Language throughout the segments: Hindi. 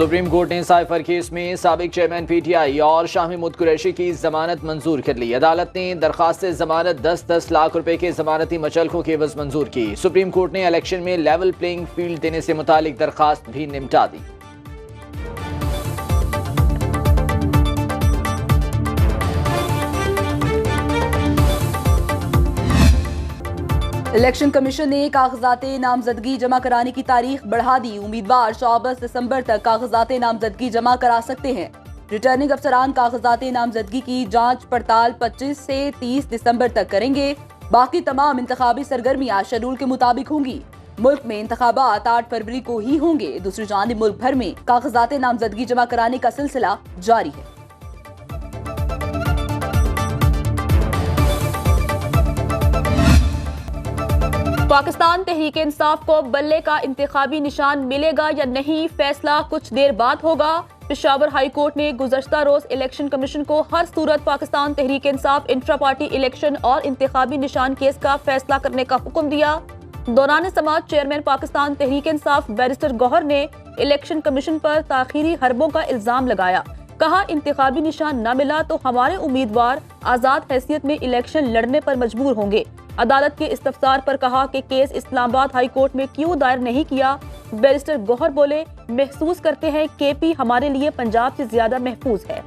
सुप्रीम कोर्ट ने साइफर केस में साबिक चेयरमैन पीटीआई और शाह महमूद कुरैशी की जमानत मंजूर कर ली। अदालत ने दरखास्त जमानत 10-10 लाख रुपए के जमानती मचलकों के एवज मंजूर की। सुप्रीम कोर्ट ने इलेक्शन में लेवल प्लेइंग फील्ड देने से मुतालिक दरखास्त भी निपटा दी। इलेक्शन कमीशन ने कागजात नामजदगी जमा कराने की तारीख बढ़ा दी। उम्मीदवार 24 दिसंबर तक कागजात नामजदगी जमा करा सकते हैं। रिटर्निंग अफसरान कागजात नामजदगी की जांच पड़ताल 25 से 30 दिसंबर तक करेंगे। बाकी तमाम इंतखाबी सरगर्मियां शेड्यूल के मुताबिक होंगी। मुल्क में इंतखाबात 8 फरवरी को ही होंगे। दूसरी जानिब मुल्क भर में कागजात नामजदगी जमा कराने का सिलसिला जारी है। पाकिस्तान तहरीक इंसाफ को बल्ले का इंतखाबी निशान मिलेगा या नहीं, फैसला कुछ देर बाद होगा। पेशावर हाई कोर्ट ने गुज़श्ता रोज इलेक्शन कमीशन को हर सूरत Pakistan Tehreek Insaf intra party election और इंतखाबी निशान केस का फैसला करने का हुक्म दिया। दौरान समाअत चेयरमैन पाकिस्तान तहरीक इंसाफ बैरिस्टर गौहर ने इलेक्शन कमीशन पर ताखीरी हरबों का इल्जाम लगाया। कहा, इंतखाबी निशान न मिला तो हमारे उम्मीदवार आजाद हैसियत में इलेक्शन लड़ने पर मजबूर होंगे। अदालत के इस्तफसार पर कहा कि केस इस्लामाबाद हाई कोर्ट में क्यों दायर नहीं किया। बैरिस्टर गौहर बोले, महसूस करते हैं केपी हमारे लिए पंजाब से ज्यादा महफूज है।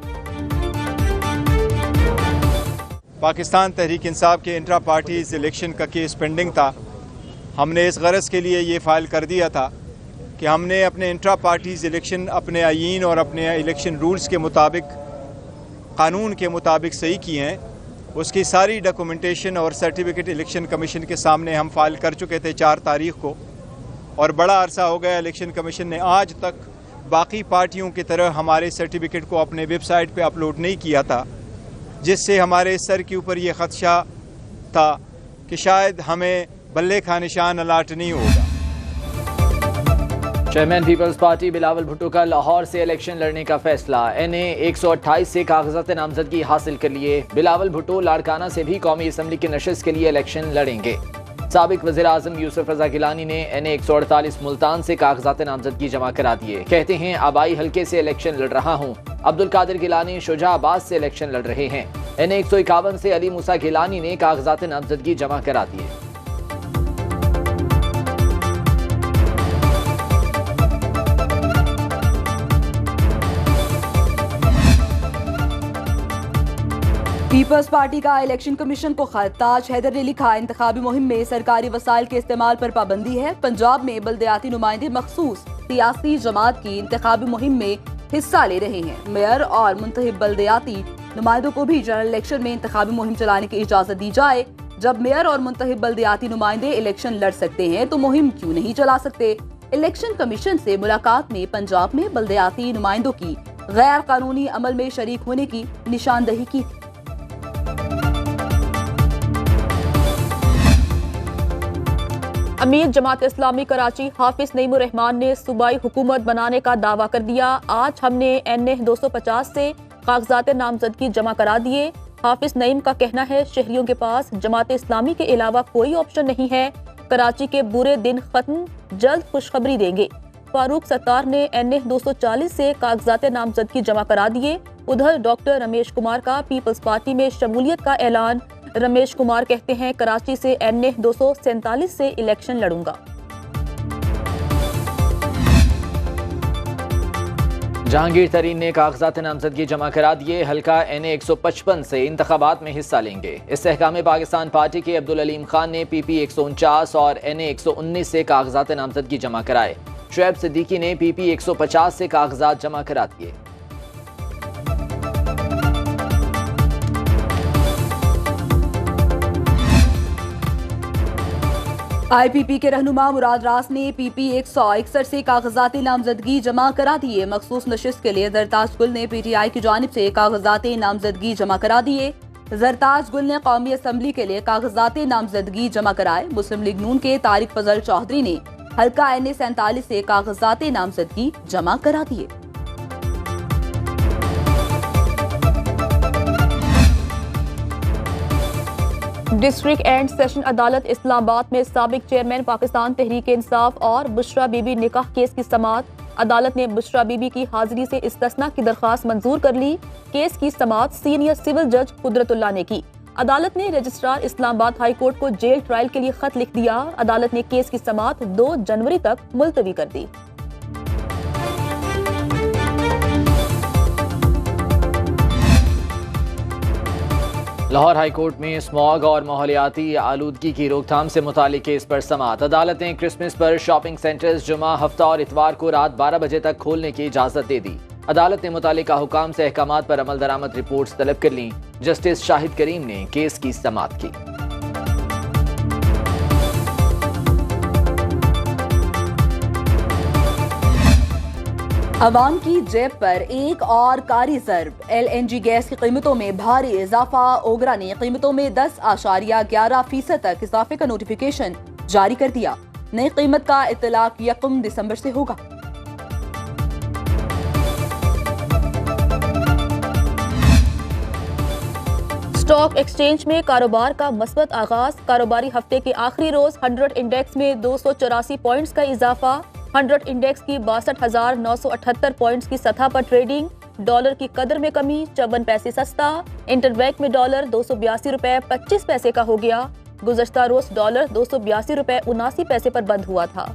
पाकिस्तान तहरीक इंसाफ के इंट्रा पार्टीज इलेक्शन का केस पेंडिंग था। हमने इस गरज के लिए ये फाइल कर दिया था कि हमने अपने इंट्रा पार्टीज इलेक्शन अपने आईन और अपने इलेक्शन रूल्स के मुताबिक, कानून के मुताबिक सही किए हैं। उसकी सारी डॉक्यूमेंटेशन और सर्टिफिकेट इलेक्शन कमीशन के सामने हम फाइल कर चुके थे 4 तारीख को, और बड़ा अरसा हो गया इलेक्शन कमीशन ने आज तक बाकी पार्टियों की तरह हमारे सर्टिफिकेट को अपने वेबसाइट पे अपलोड नहीं किया था, जिससे हमारे सर के ऊपर ये खदशा था कि शायद हमें बल्ले का निशान अलाट नहीं होगा। Chairman peoples party Bilawal Bhutto का लाहौर से इलेक्शन लड़ने का फैसला। NA 128 से कागजात नामजदगी हासिल कर लिए। बिलावल भुट्टो लाड़काना से भी कौमी असम्बली की नशिस्त के लिए इलेक्शन लड़ेंगे। साबिक वज़ीर आज़म यूसुफ रज़ा गिलानी ने NA 148 मुल्तान से कागजात नामजदगी जमा करा दिए। कहते हैं, आबाई हल्के से इलेक्शन लड़ रहा हूँ। अब्दुल कादिर गिलानी शुजाबाद से इलेक्शन लड़ रहे हैं। NA 151 से अली मूसा गिलानी ने कागजात नामजदगी जमा करा दिए। पीपल्स पार्टी का इलेक्शन कमीशन को खत। ताज हैदर ने लिखा, इंतखाबी मुहिम में सरकारी वसाइल के इस्तेमाल पर पाबंदी है। पंजाब में बल्दियाती नुमाइंदे मखसूस सियासी जमात की इंतखाबी मुहिम में हिस्सा ले रहे हैं। मेयर और मुंतखब बल्दियाती नुमाइंदों को भी जनरल इलेक्शन में इंतखाबी मुहिम चलाने की इजाजत दी जाए। जब मेयर और मुंतखब बल्दियाती नुमाइंदे इलेक्शन लड़ सकते हैं तो मुहिम क्यों नहीं चला सकते। इलेक्शन कमीशन से मुलाकात में पंजाब में बल्दियाती नुमाइंदों की गैर कानूनी अमल में शरीक होने की निशानदही की थी। अमीर जमात इस्लामी कराची हाफिज नईमुर रहमान ने सूबाई हुकूमत बनाने का दावा कर दिया। आज हमने NA 250 से कागजात नामजदगी जमा करा दिए। हाफिज नईम का कहना है, शहरियों के पास जमात इस्लामी के अलावा कोई ऑप्शन नहीं है। कराची के बुरे दिन खत्म, जल्द खुशखबरी देंगे। फारूक सत्तार ने NA 240 से कागजात नामजदगी जमा करा दिए। उधर डॉक्टर रमेश कुमार का पीपल्स पार्टी में शमूलियत का ऐलान। रमेश कुमार कहते हैं, कराची से NA 247 से इलेक्शन लड़ूंगा। जहांगीर तरीन ने कागजात नामजदगी जमा करा दिए। हल्का NA 155 से इंतखाबात में हिस्सा लेंगे। इस्तेहकाम पाकिस्तान पार्टी के अब्दुल अलीम खान ने PP 149 और NA 119 से कागजात नामजदगी जमा कराए। शुएब सिद्दीकी ने PP 150 से कागजात जमा करा दिए। IPP के रहनुमा मुराद रास ने PP 161 से कागजात नामजदगी जमा करा दिए। मखसूस नशिस्त के लिए जरताज गुल ने PTI की जानिब से कागजात नामजदगी जमा करा दिए। जरताज गुल ने कौमी असम्बली के लिए कागजात नामजदगी जमा कराए। मुस्लिम लीग नून के तारिक फजल चौधरी ने हल्का NA 47 से कागजात नामजदगी जमा करा दिए। डिस्ट्रिक्ट एंड सेशन अदालत इस्लामाबाद में साबिक चेयरमैन पाकिस्तान तहरीक इंसाफ और बुशरा बीबी निकाह केस की समाअत। अदालत ने बुशरा बीबी की हाजिरी से इस्तिस्ना की दरख्वास्त मंजूर कर ली। केस की समाअत सीनियर सिविल जज कुदरतुल्लाह ने की। अदालत ने रजिस्ट्रार इस्लामाबाद हाई कोर्ट को जेल ट्रायल के लिए खत लिख दिया। अदालत ने केस की समाअत 2 जनवरी तक मुलतवी कर दी। लाहौर हाई कोर्ट में स्मॉग और माहौलियाती आलूदगी की रोकथाम से मुतालिक केस पर समाअत। अदालत ने क्रिसमस पर शॉपिंग सेंटर्स जुमा, हफ्ता और इतवार को रात 12 बजे तक खोलने की इजाजत दे दी। अदालत ने मुतालिका हुकाम से अहकामात पर अमल दरामद रिपोर्ट्स तलब कर ली। जस्टिस शाहिद करीम ने केस की समाअत की। अवाम की जेब पर एक और कारी ज़र्ब। LNG गैस की कीमतों में भारी इजाफा। ओगरा ने कीमतों में 10.11% तक इजाफे का नोटिफिकेशन जारी कर दिया। नई कीमत का इतलाक 1 दिसंबर से होगा। स्टॉक एक्सचेंज में कारोबार का मस्बत आगाज। कारोबारी हफ्ते के आखिरी रोज 100 इंडेक्स में 284 पॉइंट्स का इजाफा। 100 इंडेक्स की 62,978 पॉइंट्स की सतह पर ट्रेडिंग। डॉलर की कदर में कमी, 54 पैसे सस्ता। इंटरबैंक में डॉलर 282 रुपए 25 पैसे का हो गया। गुज़श्ता रोज डॉलर 282 रुपए 79 पैसे पर बंद हुआ था।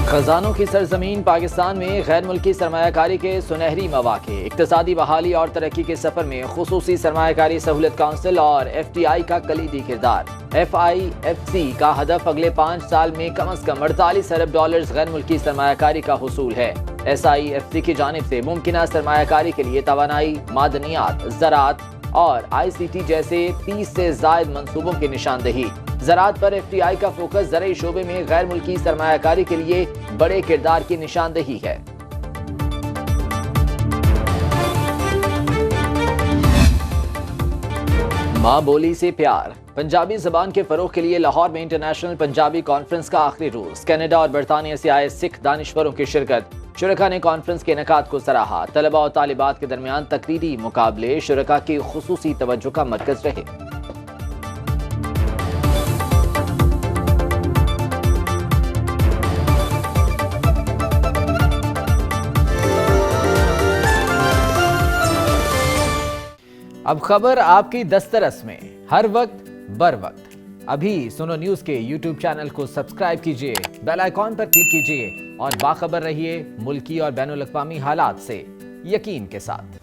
खजानों की सरजमीन पाकिस्तान में गैर मुल्की सरमायाकारी के सुनहरी मौके। इक्तिसादी बहाली और तरक्की के सफर में खुसूसी सरमायाकारी सहूलत काउंसिल और FTI का कलीदी किरदार। FIFC का हदफ अगले 5 साल में कम अज कम 48 अरब डॉलर्स गैर मुल्की सरमायाकारी का हुसूल है। SIFC की जानिब से मुमकिना सरमायाकारी के लिए तवानाई, मादनियात, ज़राअत और ICT जैसे 30 से ज़ायद मंसूबों की निशानदही। ज़राअत पर FTI का फोकस ज़राई शोबे में गैर मुल्की सरमायाकारी के लिए बड़े किरदार की निशानदही है। माँ बोली से प्यार। पंजाबी ज़बान के फ़रोग़ के लिए लाहौर में इंटरनेशनल पंजाबी कॉन्फ्रेंस का आखिरी रोज़। कनाडा और बरतानिया से आए सिख दानिश्वरों की शिरकत। शुरका ने कॉन्फ्रेंस के इनेकाद को सराहा। तलबा और तालिबात के दरमियान तकरीरी मुकाबले शुरका की खुसूसी तवज्जो का मरकज रहे। अब खबर आपकी दस्तरस में, हर वक्त बर वक्त। अभी सुनो न्यूज़ के YouTube चैनल को सब्सक्राइब कीजिए, बेल आइकॉन पर क्लिक कीजिए और बाखबर रहिए मुल्की और बैनुल अक़वामी हालात से यकीन के साथ।